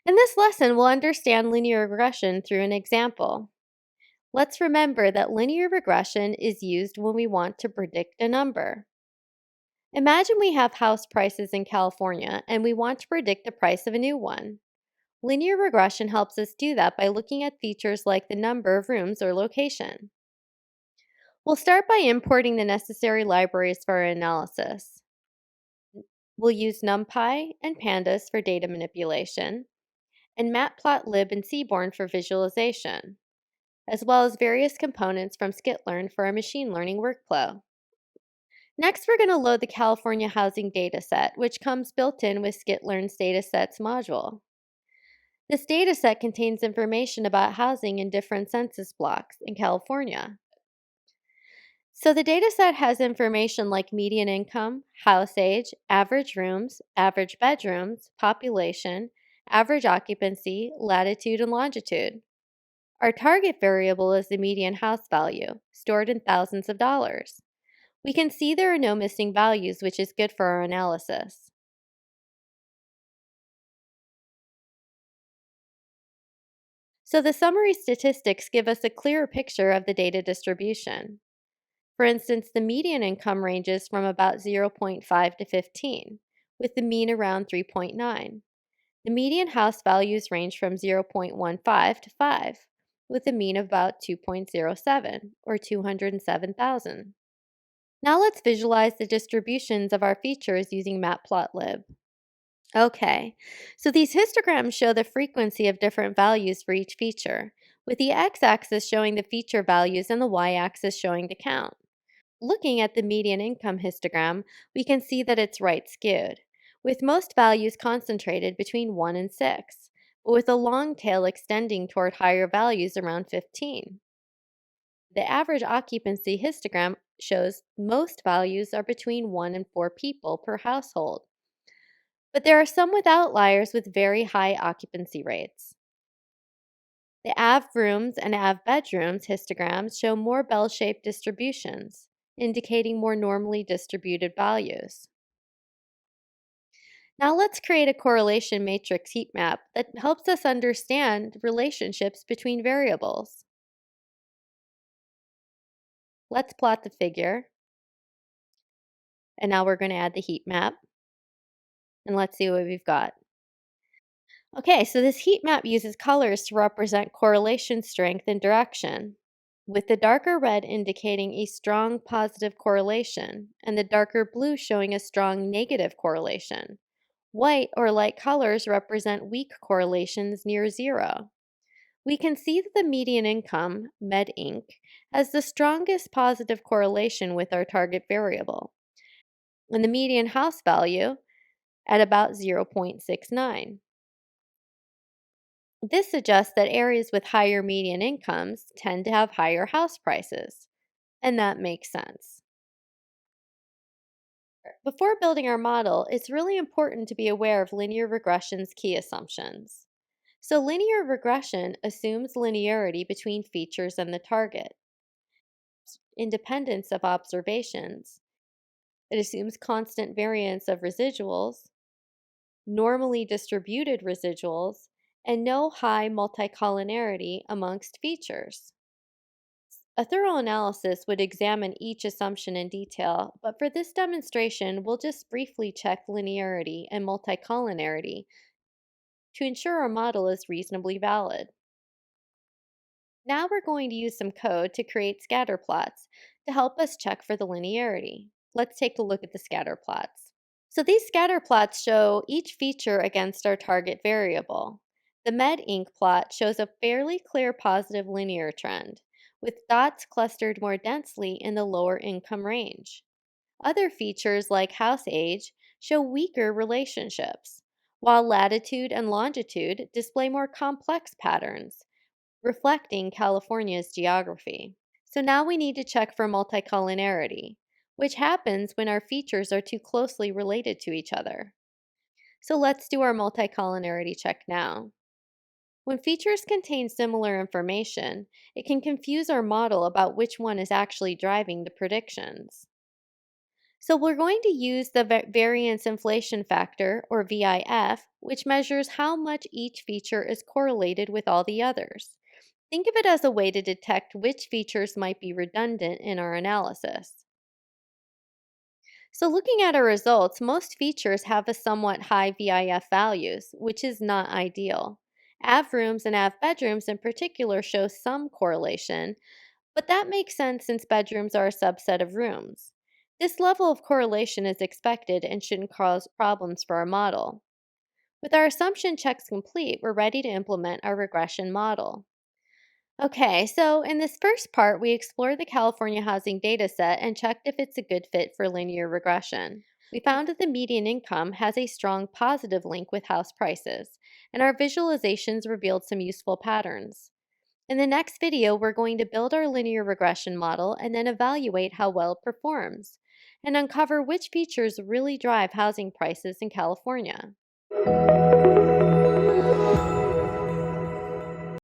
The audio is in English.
In this lesson, we'll understand linear regression through an example. Let's remember that linear regression is used when we want to predict a number. Imagine we have house prices in California and we want to predict the price of a new one. Linear regression helps us do that by looking at features like the number of rooms or location. We'll start by importing the necessary libraries for our analysis. We'll use NumPy and Pandas for data manipulation, and Matplotlib and Seaborn for visualization, as well as various components from Scikit-learn for our machine learning workflow. Next, we're going to load the California housing dataset, which comes built in with Scikit-learn's Datasets module. This dataset contains information about housing in different census blocks in California. So the dataset has information like median income, house age, average rooms, average bedrooms, population, average occupancy, latitude, and longitude. Our target variable is the median house value, stored in thousands of dollars. We can see there are no missing values, which is good for our analysis. So the summary statistics give us a clearer picture of the data distribution. For instance, the median income ranges from about 0.5 to 15, with the mean around 3.9. The median house values range from 0.15 to 5, with a mean of about 2.07, or 207,000. Now let's visualize the distributions of our features using Matplotlib. Okay, so these histograms show the frequency of different values for each feature, with the x-axis showing the feature values and the y-axis showing the count. Looking at the median income histogram, we can see that it's right skewed, with most values concentrated between 1 and 6, but with a long tail extending toward higher values around 15. The average occupancy histogram shows most values are between 1 and 4 people per household, but there are some with outliers with very high occupancy rates. The AV rooms and AV bedrooms histograms show more bell-shaped distributions, indicating more normally distributed values. Now let's create a correlation matrix heat map that helps us understand relationships between variables. Let's plot the figure. And now we're going to add the heat map. And let's see what we've got. Okay, so this heat map uses colors to represent correlation strength and direction, with the darker red indicating a strong positive correlation and the darker blue showing a strong negative correlation. White or light colors represent weak correlations near zero. We can see that the median income, med-inc, has the strongest positive correlation with our target variable, and the median house value at about 0.69. This suggests that areas with higher median incomes tend to have higher house prices, and that makes sense. Before building our model, it's really important to be aware of linear regression's key assumptions. So linear regression assumes linearity between features and the target, independence of observations. It assumes constant variance of residuals, normally distributed residuals, and no high multicollinearity amongst features. A thorough analysis would examine each assumption in detail, but for this demonstration, we'll just briefly check linearity and multicollinearity to ensure our model is reasonably valid. Now we're going to use some code to create scatter plots to help us check for the linearity. Let's take a look at the scatter plots. So these scatter plots show each feature against our target variable. The med-inc plot shows a fairly clear positive linear trend, with dots clustered more densely in the lower income range. Other features like house age show weaker relationships, while latitude and longitude display more complex patterns, reflecting California's geography. So now we need to check for multicollinearity, which happens when our features are too closely related to each other. So let's do our multicollinearity check now. When features contain similar information, it can confuse our model about which one is actually driving the predictions. So we're going to use the Variance Inflation Factor, or VIF, which measures how much each feature is correlated with all the others. Think of it as a way to detect which features might be redundant in our analysis. So looking at our results, most features have a somewhat high VIF values, which is not ideal. AV rooms and AV bedrooms in particular show some correlation, but that makes sense since bedrooms are a subset of rooms. This level of correlation is expected and shouldn't cause problems for our model. With our assumption checks complete, we're ready to implement our regression model. Okay, so in this first part, we explored the California housing data set and checked if it's a good fit for linear regression. We found that the median income has a strong positive link with house prices, and our visualizations revealed some useful patterns. In the next video, we're going to build our linear regression model and then evaluate how well it performs, and uncover which features really drive housing prices in California.